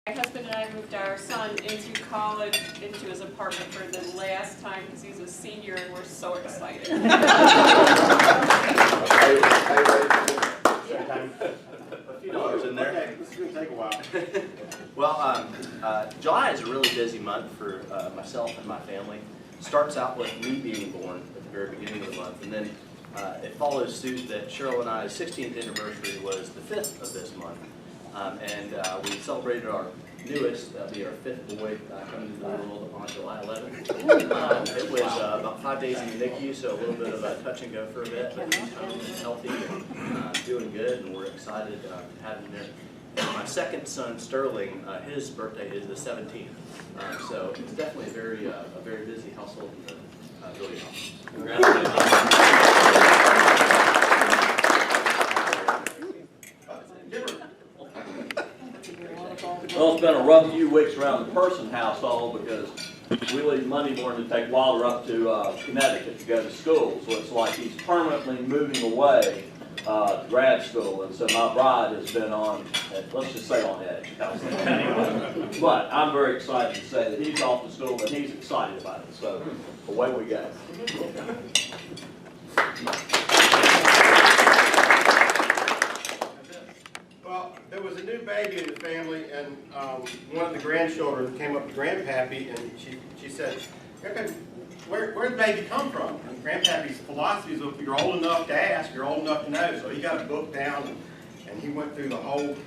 My husband and I moved our son into college, into his apartment for the last time because he's a senior and we're so excited. A few dollars in there. Okay, this is going to take a while. Well, July is a really busy month for myself and my family. Starts out with me being born at the very beginning of the month, and then it follows suit that Cheryl and I's 16th anniversary was the 5th of this month. And we celebrated our newest, that'll be our 5th boy coming into the world on July 11th. It was about 5 days in the NICU, so a little bit of a touch and go for a bit, but he's home and healthy and doing good, and we're excited to have him there. And my second son, Sterling, his birthday is the 17th, so it's definitely a very busy household and really awesome. Well, it's been a rough few weeks around the Person household because we leave Monday morning to take Wilder up to Connecticut to go to school. So it's like he's permanently moving away to grad school. And so my bride has been on, let's just say on edge. But I'm very excited to say that he's off to school and he's excited about it. So away we go. Well, there was a new baby in the family, and one of the grandchildren came up to Grandpappy, and she said, where'd the baby come from? And Grandpappy's philosophy is, if you're old enough to ask, you're old enough to know. So he got a book down, and he went through the whole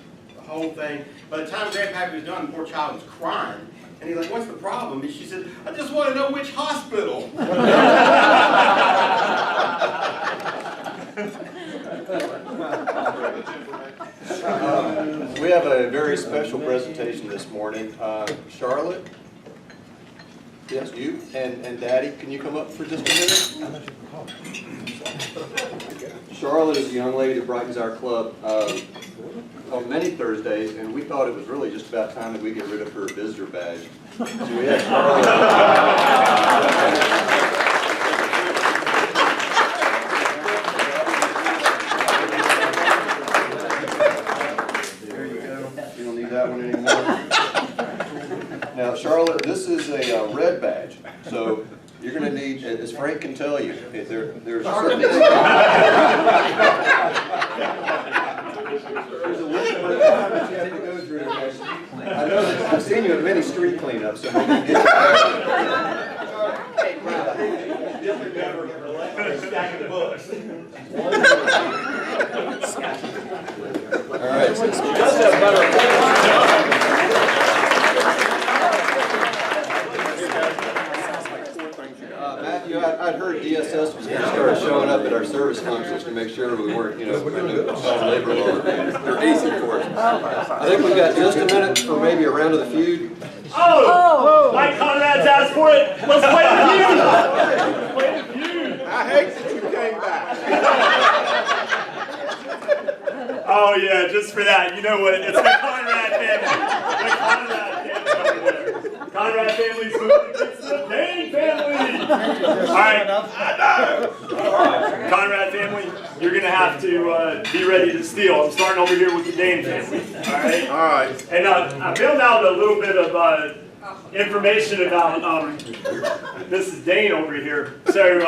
thing. By the time Grandpappy was done, the poor child was crying. And he's like, what's the problem? And she said, I just want to know which hospital. We have a very special presentation this morning. Charlotte, yes, you and Daddy, can you come up for just a minute? Charlotte is a young lady that brightens our club on many Thursdays, and we thought it was really just about time that we get rid of her visitor badge. So we have Charlotte. That one anymore. Now, Charlotte, this is a red badge, so you're going to need, as Frank can tell you, there's certain there's a list of requirements you have to go through. I know that I've seen you at many street cleanups, so maybe you get all right. Matthew, I'd heard DSS was going to start showing up at our service functions to make sure we weren't, trying to child labor law. They're easy for us. I think we've got just a minute for maybe a round of the feud. Oh! Like Conrad's asked for it. Let's play the feud. Play the feud. I hate that you came back. Oh yeah, just for that. You know what? It's the Conrad family. The Conrad family over there. Conrad family's moving against the Dane family. All right. Conrad family, you're gonna have to be ready to steal. I'm starting over here with the Dane family. All right. All right. And I found out a little bit of information about this is Dane over here. So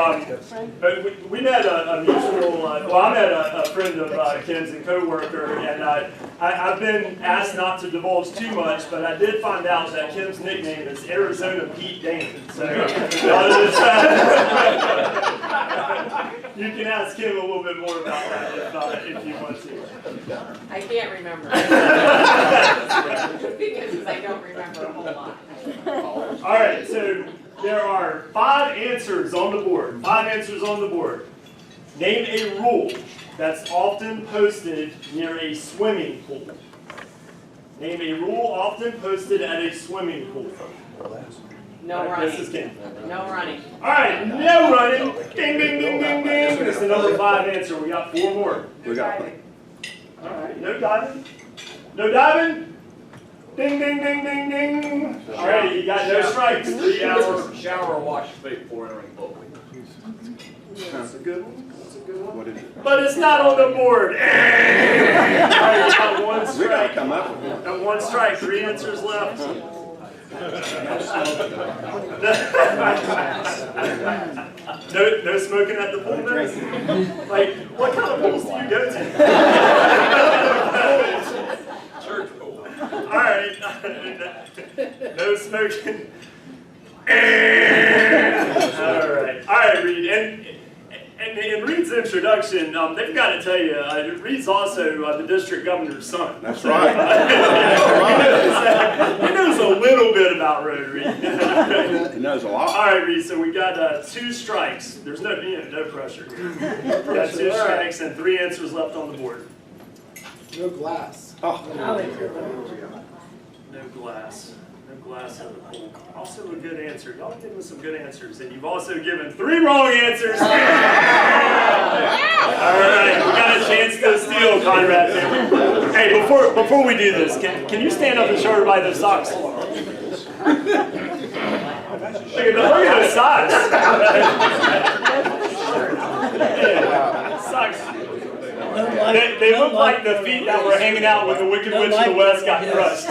we met a mutual. Well, I met a friend of Ken's and co-worker, and I've been asked not to divulge too much, but I did find out that Kim's nickname is Arizona Pete Dane. So you can ask Kim a little bit more about that if you want to. I can't remember. Because I don't remember a whole lot. All right, so there are 5 answers on the board. 5 answers on the board. Name a rule that's often posted near a swimming pool. Name a rule often posted at a swimming pool. No running. This is Kim. No running. All right, no running. Ding, ding, ding, ding, ding. That's another 5 answer. We got 4 more. No diving. All right, no diving. No diving. Ding, ding, ding, ding, ding. All right, you got no strikes. 3 hours. Shower or wash your feet before entering the pool. That's a good one. That's a good What is it? But it's not on the board. All right, got one We gotta strike. come up with it. Got one strike, 3 answers left. No smoking at the pool, then? Like, what kind of pools do you go to? Church pool. All right, no smoking. All right, Reed. And in Reed's introduction, they've got to tell you, Reed's also the district governor's son. That's right. He knows a little bit about Rotary. He knows a lot. All right, Reed, so we got 2 strikes. There's no pressure here. We got 2 strikes and 3 answers left on the board. No glass. Oh. No glass. No glass in the pool. Also a good answer. Y'all have given some good answers, and you've also given 3 wrong answers. All right, we got a chance to steal, Conrad Family. Hey, before we do this, can you stand up and show everybody those socks? Look at those socks. Yeah, socks. They look like the feet that were hanging out when the Wicked Witch of the West got crushed.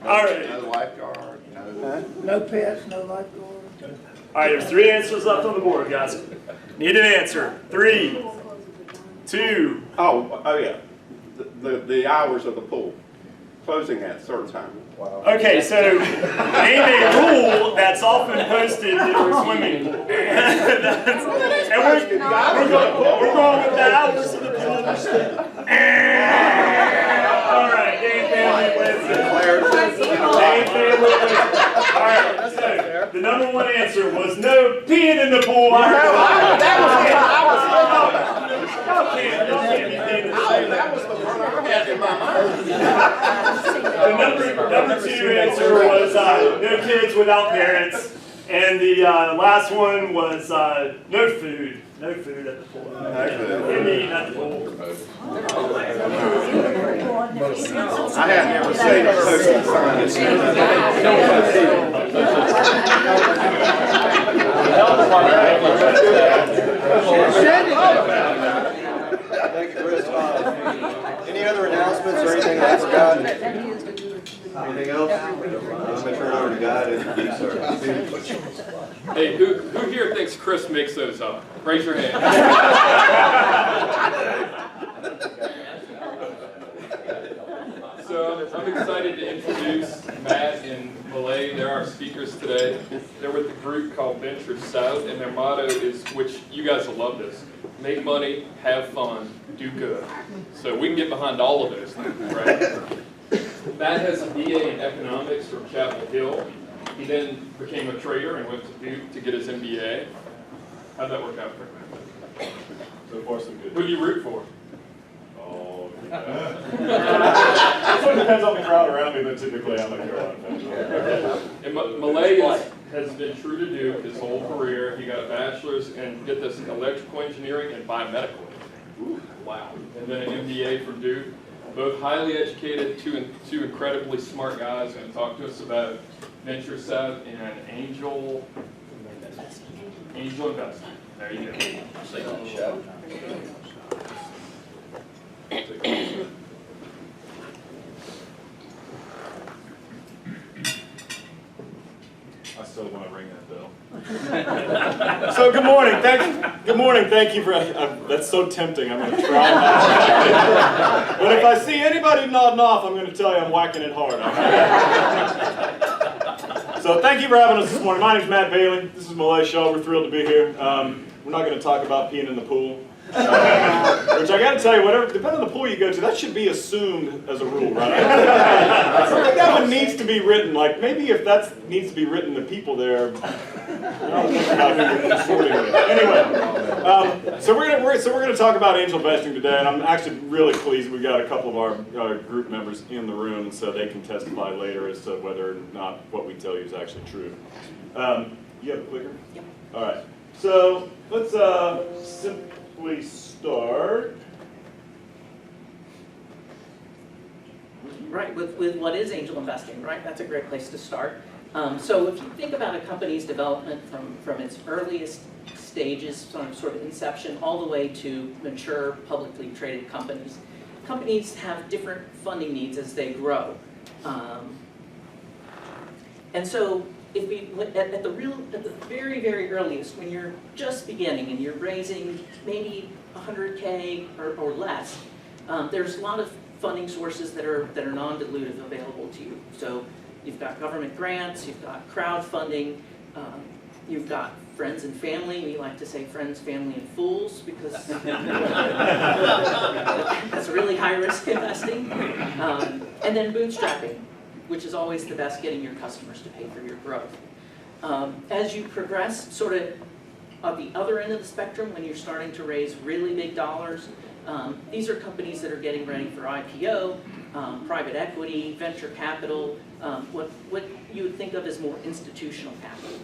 All right. No lifeguard, no. No pets, no lifeguard. All right, there's 3 answers left on the board, guys. Need an answer. 3, 2. Oh yeah. The hours of the pool. Closing at a certain time. Okay, so name a rule that's often posted in your swimming pool. And we're going with the hours of the pool. All right, Dane Family wins it. Dane Family wins it. All right, so the number 1 answer was no peeing in the pool. Y'all can't be peeing in the pool. That was the one I had in my mind. The number 2 answer was no kids without parents, and the last one was no food. No food at the pool. Can't be eating at the pool. I have never seen a posting Thank you, Chris. Any other announcements or anything else, Scott? Anything else? I'm gonna turn it over to God and you, sir. Hey, who here thinks Chris makes those up? Raise your hand. So I'm excited to introduce Matt and Malay. They're our speakers today. They're with a group called VentureSouth, and their motto is, which you guys will love this, make money, have fun, do good. So we can get behind all of those things, right? Matt has a BA in economics from Chapel Hill. He then became a trader and went to Duke to get his MBA. How'd that work out for him? So far, so good. Who do you root for? Oh, yeah. So it depends on the crowd around me, but typically I'm a Carolina fan. And Malay has been true to Duke his whole career. He got a bachelor's and get this in electrical engineering and biomedical. Ooh, wow. And then an MBA from Duke. Both highly educated, two incredibly smart guys, going to talk to us about VentureSouth and angel investment. There you go. I still want to ring that bell. So good morning. Thank you for. That's so tempting. I'm going to try. But if I see anybody nodding off, I'm going to tell you I'm whacking it hard. So thank you for having us this morning. My name's Matt Bailey. This is Malay Shah. We're thrilled to be here. We're not going to talk about peeing in the pool. Which I got to tell you, depending on the pool you go to, that should be assumed as a rule, right? I think that one needs to be written. Like maybe if that needs to be written, the people there. Anyway, so we're gonna talk about angel investing today, and I'm actually really pleased we got a couple of our group members in the room, and so they can testify later as to whether or not what we tell you is actually true. You have a clicker? Yep. All right. So let's simply start. Right, with what is angel investing, right? That's a great place to start. So if you think about a company's development from its earliest stages, from sort of inception, all the way to mature publicly traded companies, companies have different funding needs as they grow. And so if we, at the very, very earliest, when you're just beginning and you're raising maybe 100K or less, there's a lot of funding sources that are non-dilutive available to you. So you've got government grants, you've got crowdfunding, you've got friends and family. We like to say friends, family, and fools because that's really high-risk investing. And then bootstrapping, which is always the best, getting your customers to pay for your growth. As you progress sort of at the other end of the spectrum, when you're starting to raise really big dollars, these are companies that are getting ready for IPO, private equity, venture capital, what you would think of as more institutional capital.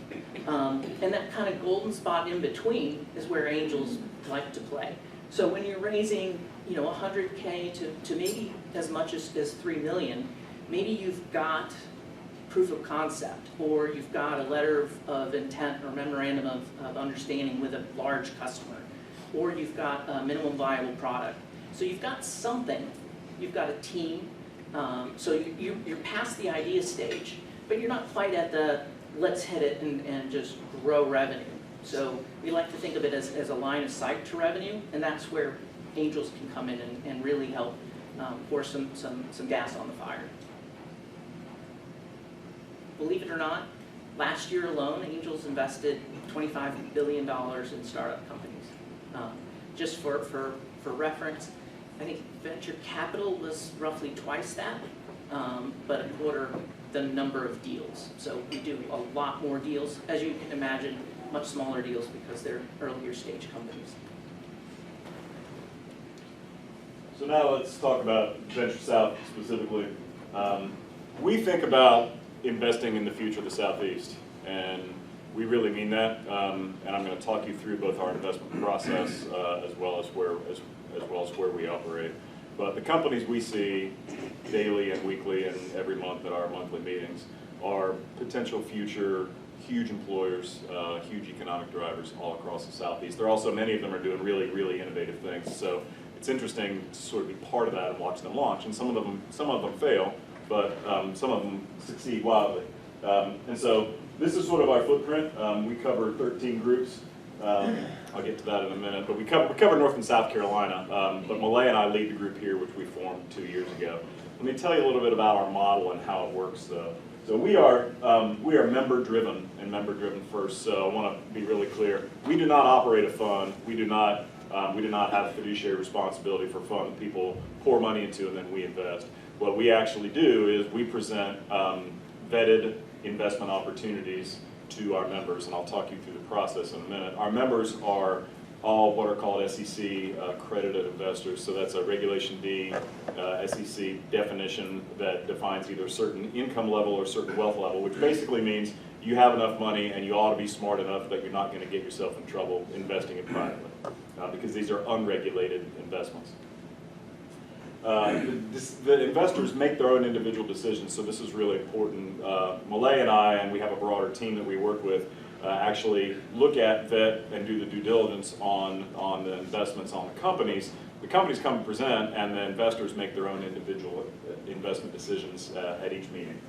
And that kind of golden spot in between is where angels like to play. So when you're raising, 100K to maybe as much as 3 million, maybe you've got proof of concept, or you've got a letter of intent or memorandum of understanding with a large customer, or you've got a minimum viable product. So you've got something, you've got a team, so you're past the idea stage, but you're not quite at the let's hit it and just grow revenue. So we like to think of it as a line of sight to revenue, and that's where angels can come in and really help pour some gas on the fire. Believe it or not, last year alone, angels invested $25 billion in startup companies. Just for reference, I think venture capital was roughly twice that, but a quarter the number of deals. So we do a lot more deals, as you can imagine, much smaller deals because they're earlier stage companies. So now let's talk about VentureSouth specifically. We think about investing in the future of the Southeast, and we really mean that. And I'm going to talk you through both our investment process as well as where we operate. But the companies we see daily and weekly and every month at our monthly meetings are potential future huge employers, huge economic drivers all across the Southeast. There are also, many of them are doing really, really innovative things. So it's interesting to sort of be part of that and watch them launch. And some of them fail, but some of them succeed wildly. And so this is sort of our footprint. We cover 13 groups. I'll get to that in a minute, but we cover North and South Carolina. But Malay and I lead the group here, which we formed 2 years ago. Let me tell you a little bit about our model and how it works, though. So we are member-driven and member-driven first. So I want to be really clear: we do not operate a fund. We do not have fiduciary responsibility for a fund that people pour money into and then we invest. What we actually do is we present vetted investment opportunities to our members, and I'll talk you through the process in a minute. Our members are all what are called SEC accredited investors, so that's a Regulation D SEC definition that defines either a certain income level or a certain wealth level, which basically means you have enough money and you ought to be smart enough that you're not going to get yourself in trouble investing it privately, because these are unregulated investments. The investors make their own individual decisions, so this is really important. Malay and I, and we have a broader team that we work with, actually look at, vet, and do the due diligence on the investments on the companies. The companies come and present, and the investors make their own individual investment decisions at each meeting.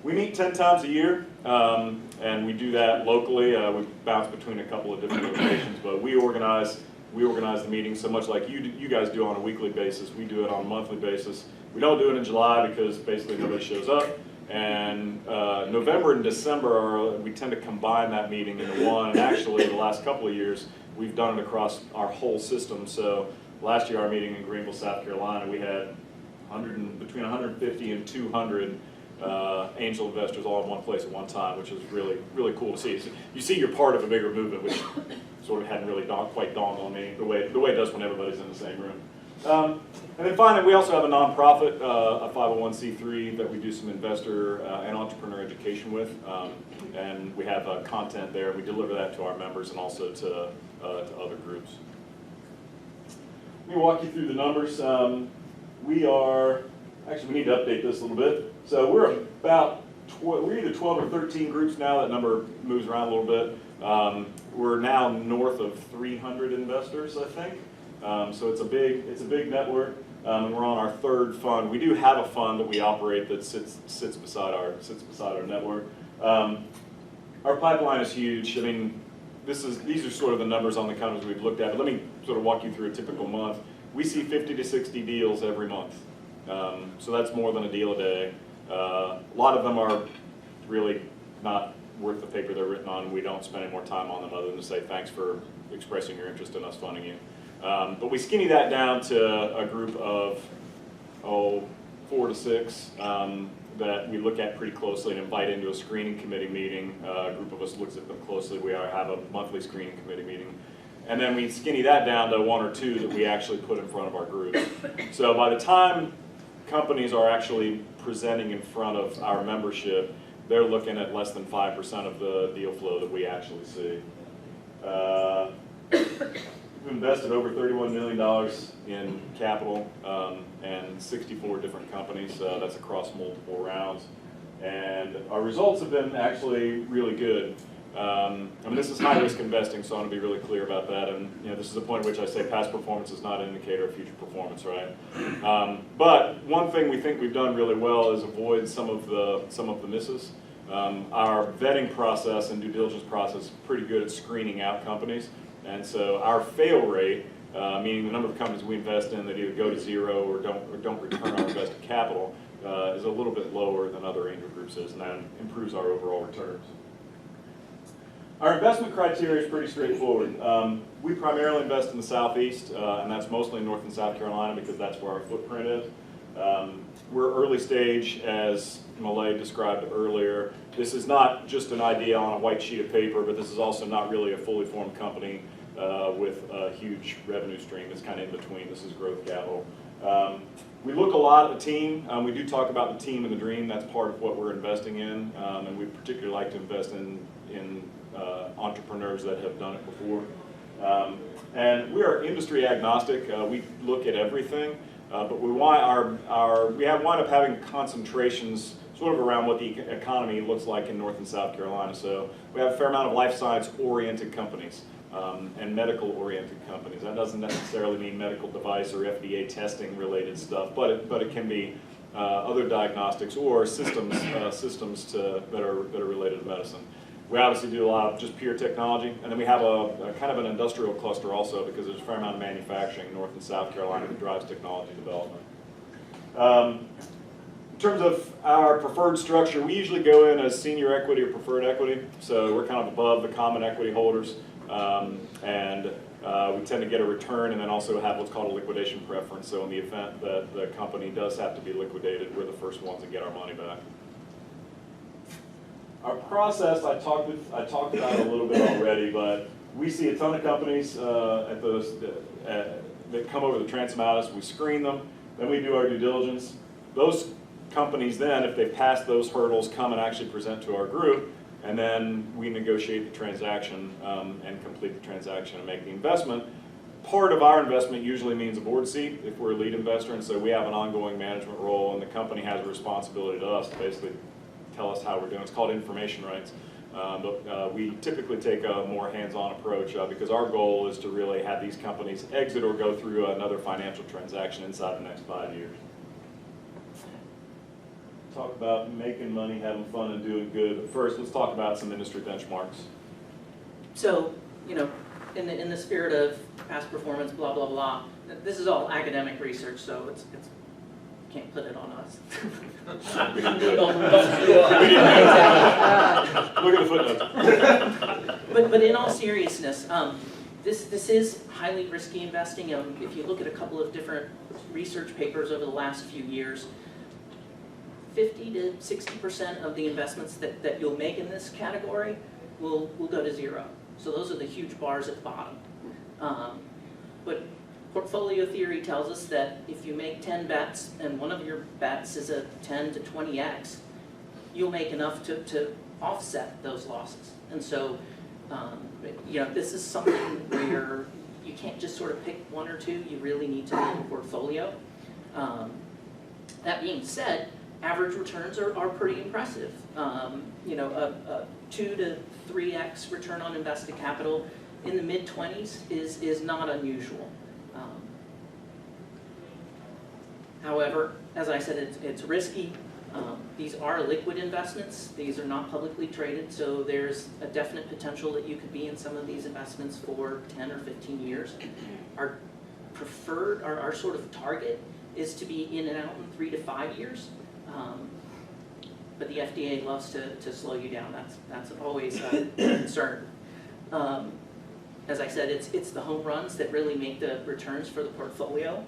We meet 10 times a year, and we do that locally. We bounce between a couple of different locations, but we organize the meetings so much like you guys do on a weekly basis. We do it on a monthly basis. We don't do it in July because basically nobody shows up. And November and December, we tend to combine that meeting into one. And actually, the last couple of years, we've done it across our whole system. So last year, our meeting in Greenville, South Carolina, we had between 150 and 200 angel investors all in one place at one time, which is really, really cool to see. So you see you're part of a bigger movement, which sort of hadn't really quite dawned on me the way it does when everybody's in the same room. And then finally, we also have a nonprofit, a 501c3 that we do some investor and entrepreneur education with, and we have content there. We deliver that to our members and also to other groups. Let me walk you through the numbers. We need to update this a little bit. So we're about we're either 12 or 13 groups now. That number moves around a little bit. We're now north of 300 investors, I think. So it's a big network. And we're on our third fund. We do have a fund that we operate that sits beside our network. Our pipeline is huge. I mean, these are sort of the numbers on the companies we've looked at. But let me sort of walk you through a typical month. We see 50 to 60 deals every month. So that's more than a deal a day. A lot of them are really not worth the paper they're written on. We don't spend any more time on them other than to say thanks for expressing your interest in us funding you. But we skinny that down to a group of 4 to 6 that we look at pretty closely and invite into a screening committee meeting. A group of us looks at them closely. We have a monthly screening committee meeting. And then we skinny that down to 1 or 2 that we actually put in front of our group. So by the time companies are actually presenting in front of our membership, they're looking at less than 5% of the deal flow that we actually see. We've invested over $31 million in capital and 64 different companies. That's across multiple rounds. And our results have been actually really good. I mean, this is high-risk investing, so I want to be really clear about that. And this is a point at which I say past performance is not an indicator of future performance, right? But one thing we think we've done really well is avoid some of the misses. Our vetting process and due diligence process is pretty good at screening out companies. And so our fail rate, meaning the number of companies we invest in that either go to zero or don't return our invested capital, is a little bit lower than other angel groups is, and that improves our overall returns. Our investment criteria is pretty straightforward. We primarily invest in the Southeast, and that's mostly North and South Carolina because that's where our footprint is. We're early stage, as Malay described earlier. This is not just an idea on a white sheet of paper, but this is also not really a fully formed company with a huge revenue stream. It's kind of in between. This is growth capital. We look a lot at the team. We do talk about the team and the dream. That's part of what we're investing in, and we particularly like to invest in entrepreneurs that have done it before. And we are industry agnostic. We look at everything, but we wind up having concentrations sort of around what the economy looks like in North and South Carolina. So we have a fair amount of life science-oriented companies and medical-oriented companies. That doesn't necessarily mean medical device or FDA testing-related stuff, but it can be other diagnostics or systems that are related to medicine. We obviously do a lot of just pure technology, and then we have a kind of an industrial cluster also because there's a fair amount of manufacturing in North and South Carolina that drives technology development. In terms of our preferred structure, we usually go in as senior equity or preferred equity, so we're kind of above the common equity holders, and we tend to get a return and then also have what's called a liquidation preference, so in the event that the company does have to be liquidated, we're the first ones to get our money back. Our process, I talked about it a little bit already, but we see a ton of companies that come over the transom at us. We screen them, then we do our due diligence. Those companies then, if they pass those hurdles, come and actually present to our group, and then we negotiate the transaction and complete the transaction and make the investment. Part of our investment usually means a board seat if we're a lead investor, and so we have an ongoing management role, and the company has a responsibility to us to basically tell us how we're doing. It's called information rights. But we typically take a more hands-on approach because our goal is to really have these companies exit or go through another financial transaction inside the next 5 years. Talk about making money, having fun, and doing good. But first, let's talk about some industry benchmarks. So, in the spirit of past performance, blah, blah, blah, this is all academic research, so it's can't put it on us. We didn't do it. Look at the footnotes. But in all seriousness, this is highly risky investing. If you look at a couple of different research papers over the last few years, 50 to 60% of the investments that you'll make in this category will go to zero. So those are the huge bars at the bottom. But portfolio theory tells us that if you make 10 bets and one of your bets is a 10 to 20x, you'll make enough to offset those losses. And so, this is something where you can't just sort of pick one or two. You really need to build a portfolio. That being said, average returns are pretty impressive. You know, a 2 to 3x return on invested capital in the mid-20s is not unusual. However, as I said, it's risky. These are liquid investments. These are not publicly traded, so there's a definite potential that you could be in some of these investments for 10 or 15 years. Our preferred, our sort of target is to be in and out in 3 to 5 years. But the FDA loves to slow you down. That's always a concern. As I said, it's the home runs that really make the returns for the portfolio.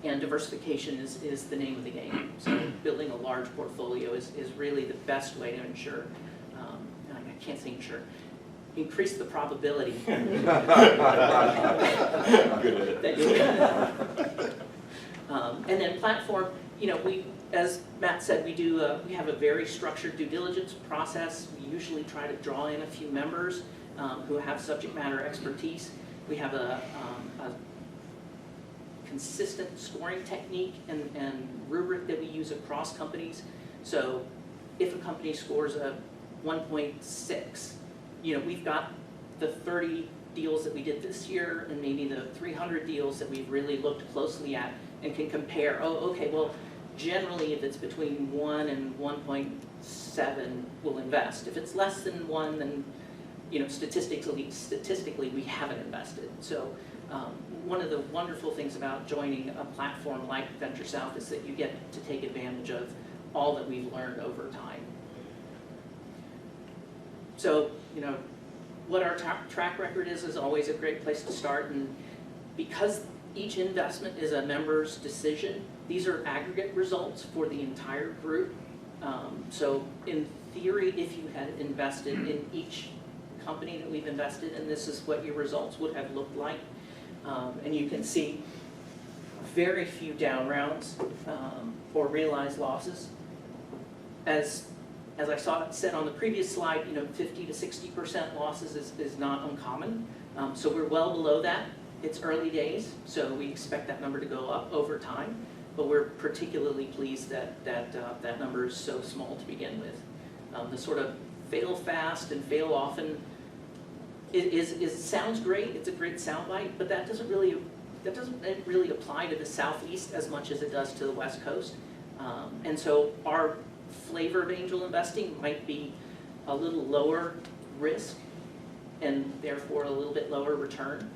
And diversification is the name of the game. So building a large portfolio is really the best way to ensure, I can't say ensure, increase the probability that you'll and then platform, you know, as Matt said, we have a very structured due diligence process. We usually try to draw in a few members who have subject matter expertise. We have a consistent scoring technique and rubric that we use across companies. So if a company scores a 1.6, you know, we've got the 30 deals that we did this year and maybe the 300 deals that we've really looked closely at and can compare, oh, okay, well, generally if it's between 1 and 1.7, we'll invest. If it's less than 1, then, you know, statistically we haven't invested. So one of the wonderful things about joining a platform like VentureSouth is that you get to take advantage of all that we've learned over time. So, you know, what our track record is always a great place to start, and because each investment is a member's decision, these are aggregate results for the entire group. So in theory, if you had invested in each company that we've invested in, this is what your results would have looked like. And you can see very few down rounds or realized losses. As I said on the previous slide, you know, 50 to 60% losses is not uncommon. So we're well below that. It's early days, so we expect that number to go up over time. But we're particularly pleased that that number is so small to begin with. The sort of fail fast and fail often sounds great. It's a great soundbite, but that doesn't really apply to the Southeast as much as it does to the West Coast. And so our flavor of angel investing might be a little lower risk and therefore a little bit lower return.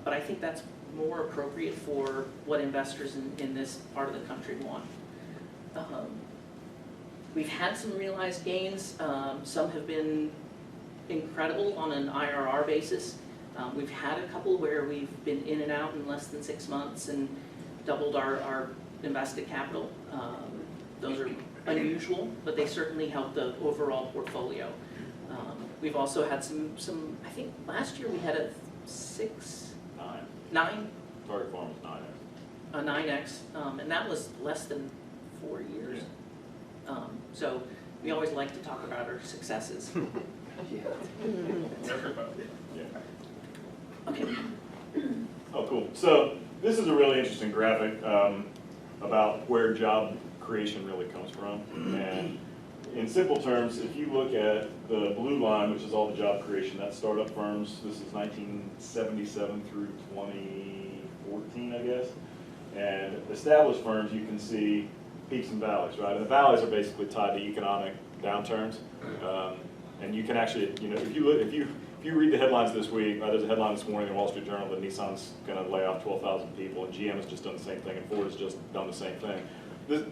But I think that's more appropriate for what investors in this part of the country want. We've had some realized gains. Some have been incredible on an IRR basis. We've had a couple where we've been in and out in less than 6 months and doubled our invested capital. Those are unusual, but they certainly help the overall portfolio. We've also had some, I think last year we had a 9? Target farm is 9x. A 9x, and that was less than 4 years. Yeah. So we always like to talk about our successes. Everybody. Yeah. Okay. Oh, cool. So this is a really interesting graphic about where job creation really comes from. And in simple terms, if you look at the blue line, which is all the job creation, that's startup firms. This is 1977 through 2014, I guess. And established firms, you can see peaks and valleys, right? And the valleys are basically tied to economic downturns. And you can actually, you know, if you read the headlines this week, there's a headline this morning in the Wall Street Journal that Nissan's going to lay off 12,000 people, and GM has just done the same thing, and Ford has just done the same thing.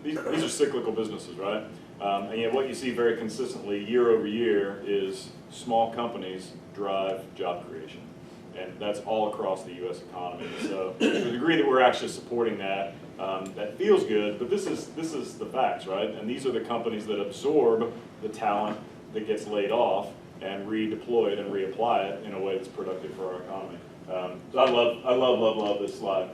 These are cyclical businesses, right? And yet what you see very consistently year over year is small companies drive job creation. And that's all across the U.S. economy. So to the degree that we're actually supporting that, that feels good, but this is the facts, right? And these are the companies that absorb the talent that gets laid off and redeploy it and reapply it in a way that's productive for our economy. So I love this slide.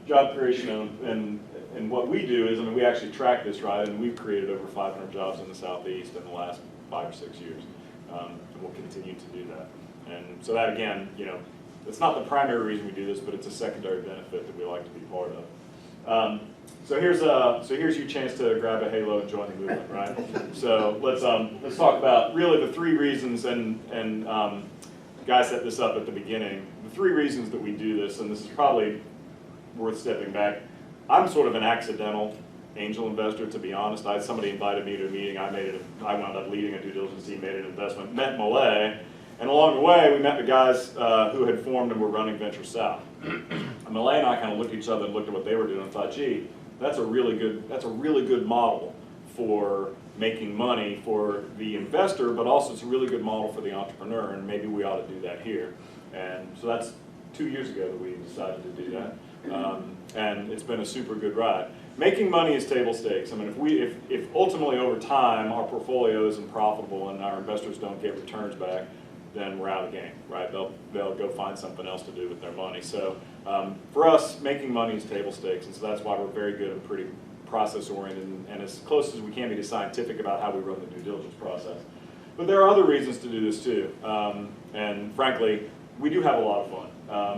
Job creation and what we do is, I mean, we actually track this, right? And we've created over 500 jobs in the Southeast in the last 5 or 6 years. And we'll continue to do that. And so that, again, you know, it's not the primary reason we do this, but it's a secondary benefit that we like to be part of. So here's your chance to grab a halo and join the movement, right? So let's talk about really the 3 reasons, and Guy set this up at the beginning. The 3 reasons that we do this, and this is probably worth stepping back. I'm sort of an accidental angel investor, to be honest. Somebody invited me to a meeting. I wound up leading a due diligence team, made an investment, met Malay, and along the way we met the guys who had formed and were running VentureSouth. Malay and I kind of looked at each other and looked at what they were doing and thought, gee, that's a really good model for making money for the investor, but also it's a really good model for the entrepreneur, and maybe we ought to do that here. And so that's 2 years ago that we decided to do that, and it's been a super good ride. Making money is table stakes. I mean, if ultimately over time our portfolio isn't profitable and our investors don't get returns back, then we're out of the game, right? They'll go find something else to do with their money. So for us, making money is table stakes, and so that's why we're very good and pretty process oriented and as close as we can be to scientific about how we run the due diligence process. But there are other reasons to do this too, and frankly, we do have a lot of fun.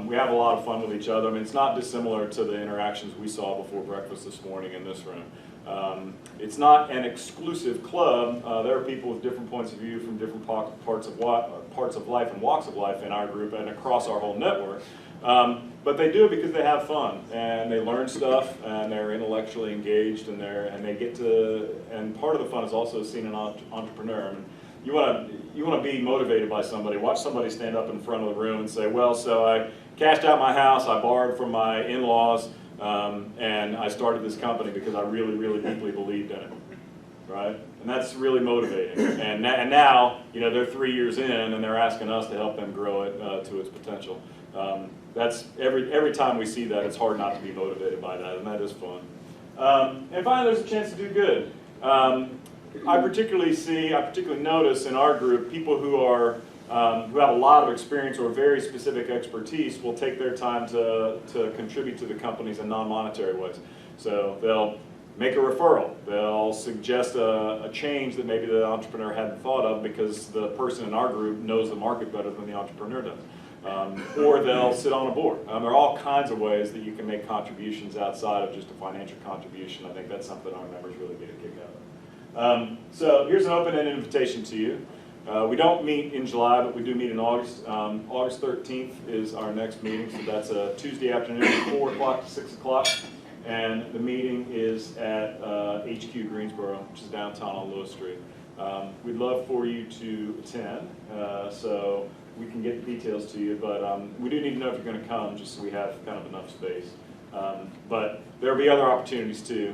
We have a lot of fun with each other. I mean, it's not dissimilar to the interactions we saw before breakfast this morning in this room. It's not an exclusive club. There are people with different points of view from different parts of life and walks of life in our group and across our whole network. But they do it because they have fun and they learn stuff and they're intellectually engaged and they get to. And part of the fun is also seeing an entrepreneur. I mean, you want to be motivated by somebody. Watch somebody stand up in front of the room and say, well, so I cashed out my house, I borrowed from my in-laws, and I started this company because I really, really deeply believed in it, right? And that's really motivating. And now, you know, they're 3 years in and they're asking us to help them grow it to its potential. That's every time we see that, it's hard not to be motivated by that, and that is fun. And finally, there's a chance to do good. I particularly notice in our group people who have a lot of experience or very specific expertise will take their time to contribute to the companies in non-monetary ways. So they'll make a referral. They'll suggest a change that maybe the entrepreneur hadn't thought of because the person in our group knows the market better than the entrepreneur does. Or they'll sit on a board. There are all kinds of ways that you can make contributions outside of just a financial contribution. I think that's something our members really get a kick out of. So here's an open-ended invitation to you. We don't meet in July, but we do meet in August. August 13th is our next meeting, so that's a Tuesday afternoon, 4 o'clock to 6 o'clock. And the meeting is at HQ Greensboro, which is downtown on Lewis Street. We'd love for you to attend, so we can get the details to you, but we do need to know if you're going to come, just so we have kind of enough space. But there'll be other opportunities too,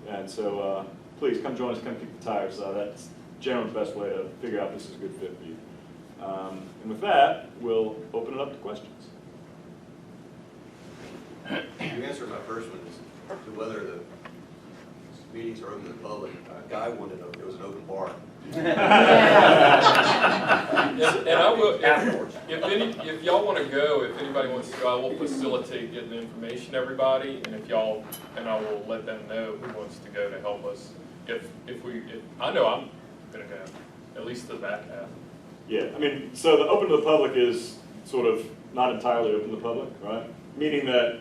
and so please come join us, come kick the tires. That's generally the best way to figure out if this is a good fit for you. And with that, we'll open it up to questions. You answered my first one, as to whether the meetings are open to the public. Guy wanted to know if it was an open bar. And I will, if y'all want to go, if anybody wants to go, I will facilitate getting the information to everybody, and and I will let them know who wants to go to help us. If I know I'm gonna go, at least the back half. Yeah, I mean, so the open to the public is sort of not entirely open to the public, right? Meaning that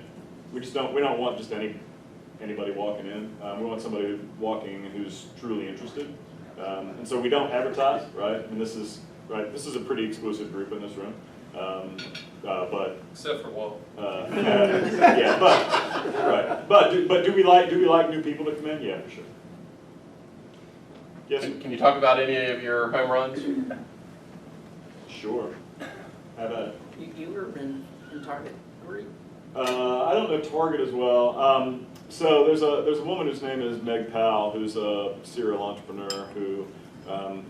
we don't want just anybody walking in. We want somebody walking who's truly interested. And so we don't advertise, right? And this is a pretty exclusive group in this room. But except for Walt. Yeah, but do we like new people to come in? Yeah, for sure. Yes. Can you talk about any of your home runs? Sure. How about it? You were in Target, were you? I don't know Target as well. So there's a woman whose name is Meg Powell, who's a serial entrepreneur who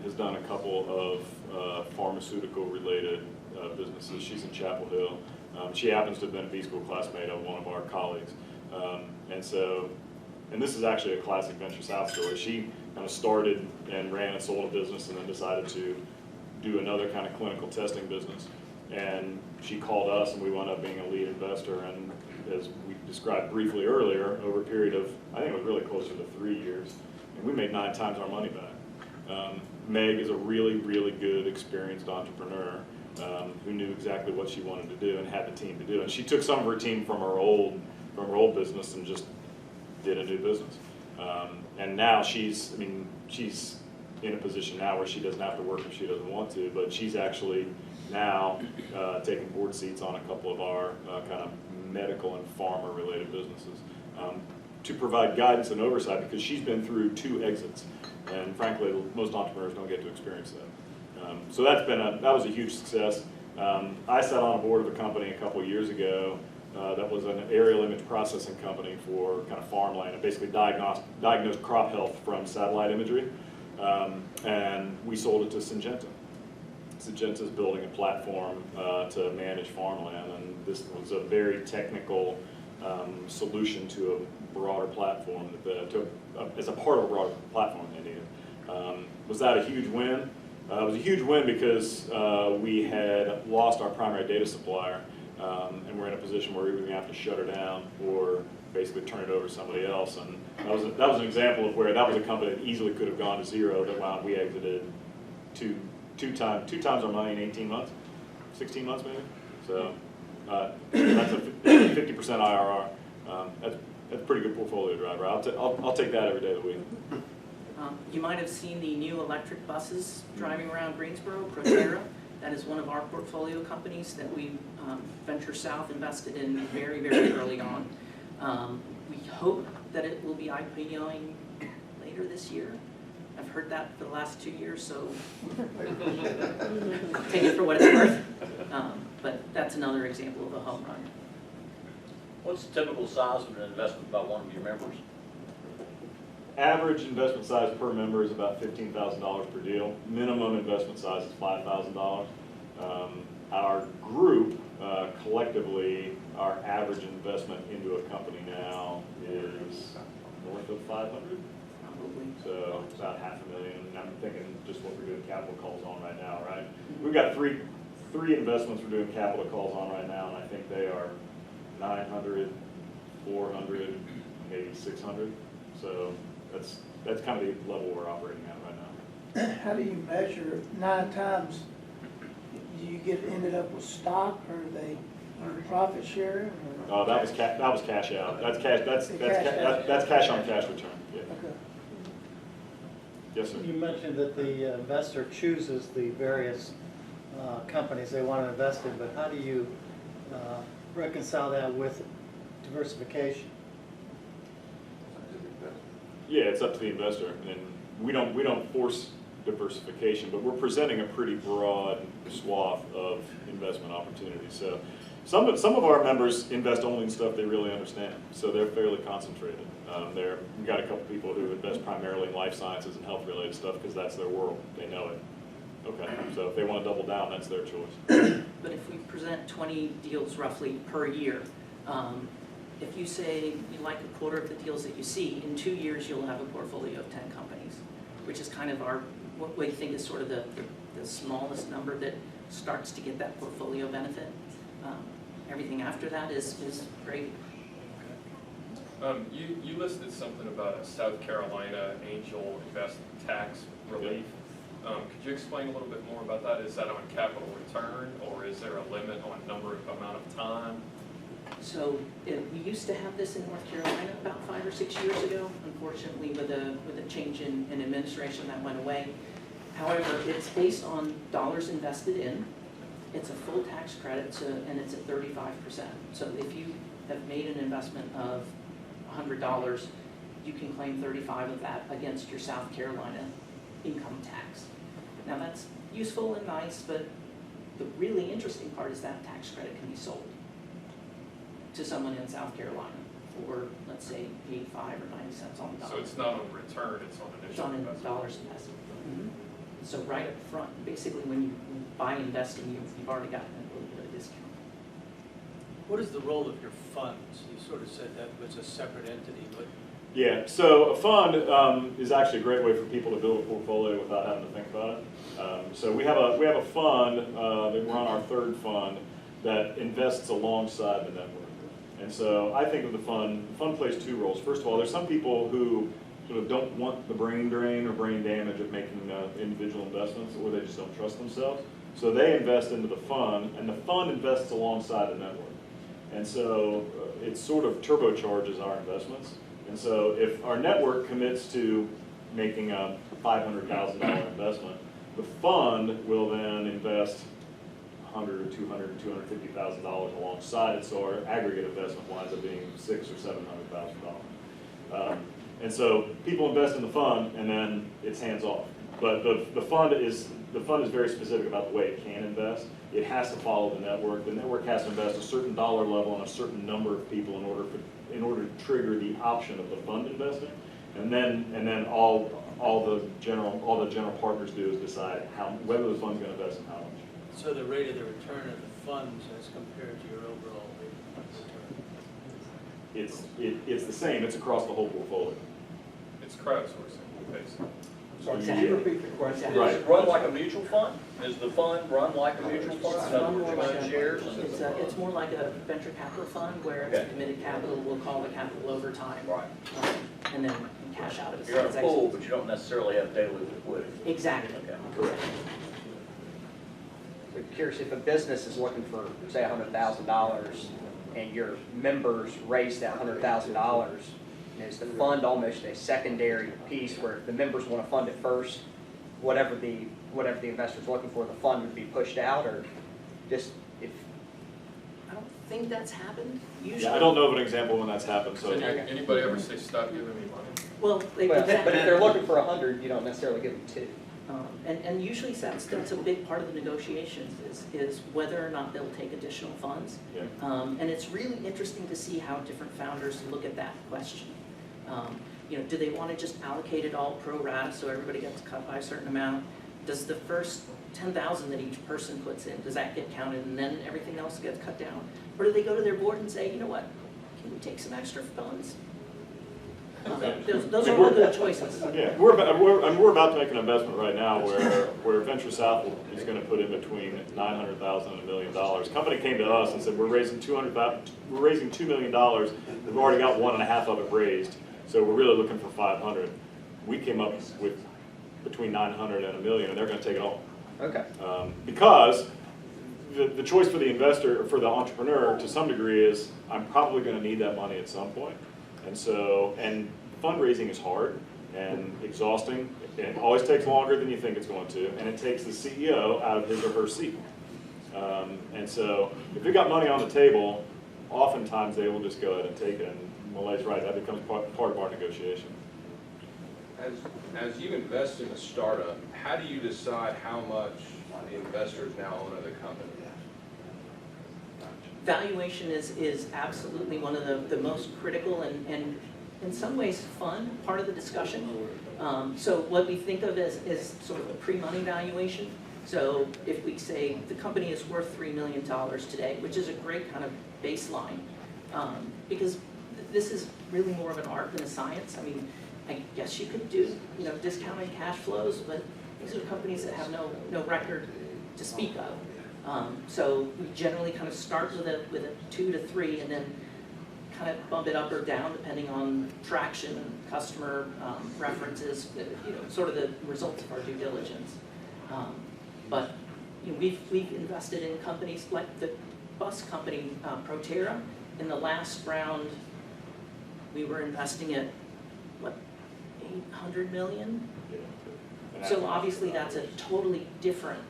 has done a couple of pharmaceutical-related businesses. She's in Chapel Hill. She happens to have been a B School classmate of one of our colleagues. And this is actually a classic VentureSouth story. She kind of started and ran and sold a business and then decided to do another kind of clinical testing business. And she called us and we wound up being a lead investor. And as we described briefly earlier, over a period of, I think it was really closer to 3 years, and we made 9 times our money back. Meg is a really, really good, experienced entrepreneur who knew exactly what she wanted to do and had the team to do it. And she took some of her team from her old business and just did a new business. And now she's in a position now where she doesn't have to work if she doesn't want to, but she's actually now taking board seats on a couple of our kind of medical and pharma related businesses to provide guidance and oversight, because she's been through 2 exits, and frankly most entrepreneurs don't get to experience that. So that was a huge success. I sat on a board of a company a couple of years ago that was an aerial image processing company for kind of farmland. It basically diagnosed crop health from satellite imagery, and we sold it to Syngenta. Syngenta's building a platform to manage farmland, and this was a very technical solution to a broader platform as a part of a broader platform they needed. Was that a huge win? It was a huge win because we had lost our primary data supplier, and we're in a position where we were going to have to shut her down or basically turn it over to somebody else. And that was an example of where that was a company that easily could have gone to zero, that we exited two times our money in 18 months, 16 months maybe. So that's a 50% IRR. That's a pretty good portfolio driver. I'll take that every day of the week. You might have seen the new electric buses driving around Greensboro, Proterra. That is one of our portfolio companies that we, VentureSouth, invested in very, very early on. We hope that it will be IPOing later this year. I've heard that for the last 2 years, so take it for what it's worth. But that's another example of a home run. What's the typical size of an investment by one of your members? Average investment size per member is about $15,000 per deal. Minimum investment size is $5,000. Our group, collectively, our average investment into a company now is north of 500. Probably. So about $500,000. I'm thinking just what we're doing capital calls on right now, right? We've got three investments we're doing capital calls on right now, and I think they are 900, 400, maybe 600. So that's kind of the level we're operating at right now. How do you measure 9 times? Do you get ended up with stock, or are they profit sharing? Oh, that was cash out. That's cash on cash return. Yeah. Okay. Yes, sir. You mentioned that the investor chooses the various companies they want to invest in, but how do you reconcile that with diversification? Yeah, it's up to the investor, and we don't force diversification, but we're presenting a pretty broad swath of investment opportunities. So some of our members invest only in stuff they really understand, so they're fairly concentrated. We've got a couple people who invest primarily in life sciences and health related stuff because that's their world. They know it. Okay, so if they want to double down, that's their choice. But if we present 20 deals roughly per year, if you say you like a quarter of the deals that you see, in 2 years you'll have a portfolio of 10 companies, which is kind of what we think is sort of the smallest number that starts to get that portfolio benefit. Everything after that is great. You listed something about a South Carolina angel invest tax relief. Could you explain a little bit more about that? Is that on capital return, or is there a limit on amount of time? So we used to have this in North Carolina about 5 or 6 years ago. Unfortunately, with a change in administration, that went away. However, it's based on dollars invested in. It's a full tax credit, and it's at 35%. So if you have made an investment of $100, you can claim 35 of that against your South Carolina income tax. Now that's useful and nice, but the really interesting part is that tax credit can be sold to someone in South Carolina for, let's say, 85 or 90 cents on the dollar. So it's not on return, it's on initial It's on investment. dollars invested. Mm-hmm. So right up front, basically when you buy investing, you've already gotten a little bit of discount. What is the role of your funds? You sort of said that was a separate entity, but Yeah, so a fund is actually a great way for people to build a portfolio without having to think about it. So we have a fund that we're on our 3rd fund that invests alongside the network. And so I think of the fund plays 2 roles. First of all, there's some people who sort of don't want the brain drain or brain damage of making individual investments, or they just don't trust themselves. So they invest into the fund, and the fund invests alongside the network. And so it sort of turbocharges our investments. And so if our network commits to making a $500,000 investment, the fund will then invest $100 or $200 or $250,000 alongside it, so our aggregate investment winds up being $600,000 or $700,000. And so people invest in the fund, and then it's hands off. But the fund is very specific about the way it can invest. It has to follow the network. The network has to invest a certain dollar level and a certain number of people in order to trigger the option of the fund investing. And then all the general partners do is decide whether the fund's going to invest and how much. So the rate of the return of the funds as compared to your overall rate of return? It's the same. It's across the whole portfolio. It's crowdsourcing, basically. Sorry, can you repeat the question? Right. Does it run like a mutual fund? Is the fund run like a mutual fund? It's In other run words, more you like own a, shares? it's more like a venture capital fund where it's Okay. committed capital, we'll call the capital over time. Right. And then you cash out of it. You're in a pool, but you don't necessarily have daily liquidity. Exactly. Okay. Correct. So curious, if a business is looking for, say, $100,000, and your members raise that $100,000, is the fund almost a secondary piece where if the members want to fund it first, whatever the investor's looking for, the fund would be pushed out, or just if? I don't think that's happened usually. Yeah, I don't know of an example when that's happened. So Anybody ever say, stop giving me money? Well, But if they're looking for 100, you don't necessarily give them 2. And usually that's a big part of the negotiations is whether or not they'll take additional funds. Yeah. And it's really interesting to see how different founders look at that question. Do they want to just allocate it all pro rata so everybody gets cut by a certain amount? Does the first 10,000 that each person puts in, does that get counted and then everything else gets cut down? Or do they go to their board and say, you know what, can we take some extra funds? Those are all good choices. yeah, we're about to make an investment right now where VentureSouth is going to put in between $900,000 and $1 million. The company came to us and said we're raising $2 million. We've already got 1.5 of it raised, so we're really looking for 500. We came up with between 900 and $1 million, and they're going to take it all. Okay. Because the choice for the investor, or for the entrepreneur, to some degree, is I'm probably going to need that money at some point. And fundraising is hard and exhausting. It always takes longer than you think it's going to, and it takes the CEO out of his or her seat. And so if they've got money on the table, oftentimes they will just go ahead and take it. And Malay's right, that becomes part of our negotiation. As you invest in a startup, how do you decide how much the investors now own of the company? Valuation is absolutely one of the most critical and in some ways fun part of the discussion. So what we think of is sort of a pre-money valuation. So if we say the company is worth $3 million today, which is a great kind of baseline, because this is really more of an art than a science. I mean, I guess you could do discounted cash flows, but these are companies that have no record to speak of. So we generally kind of start with a 2 to 3 and then kind of bump it up or down depending on traction, customer references, sort of the results of our due diligence. But we've invested in companies like the bus company Proterra. In the last round, we were investing at what, 800 million? So obviously that's a totally different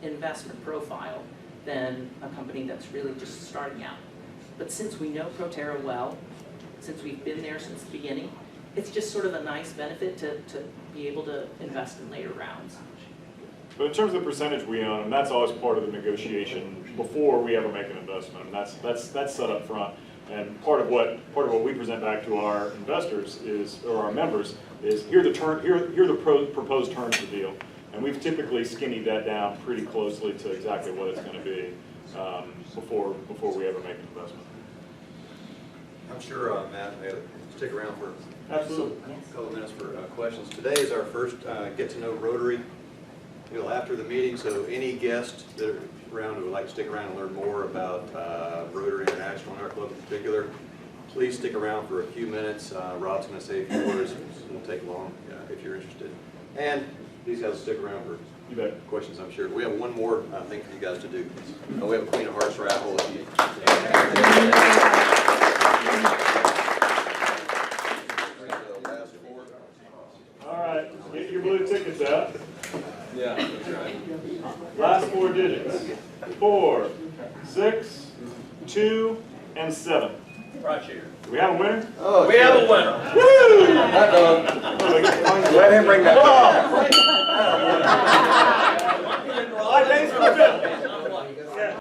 investment profile than a company that's really just starting out. But since we know Proterra well, since we've been there since the beginning, it's just sort of a nice benefit to be able to invest in later rounds. But in terms of the percentage we own, and that's always part of the negotiation before we ever make an investment, and that's set up front. And part of what we present back to our investors or our members is here are the proposed terms of the deal. And we've typically skinnied that down pretty closely to exactly what it's going to be before we ever make an investment. I'm sure Matt may stick around for a couple of minutes for questions. Today is our first get to know Rotary after the meeting, so any guests that are around who would like to stick around and learn more about Rotary International and our club in particular, please stick around for a few minutes. Rob's going to say a few words. It won't take long if you're interested. And these guys will stick around for questions, I'm sure. We have one more thing for you guys to do. We have a Queen of Hearts raffle. 2, and 7. Right here. Do we have a winner? Oh, We have a winner. Woo! Let him bring that.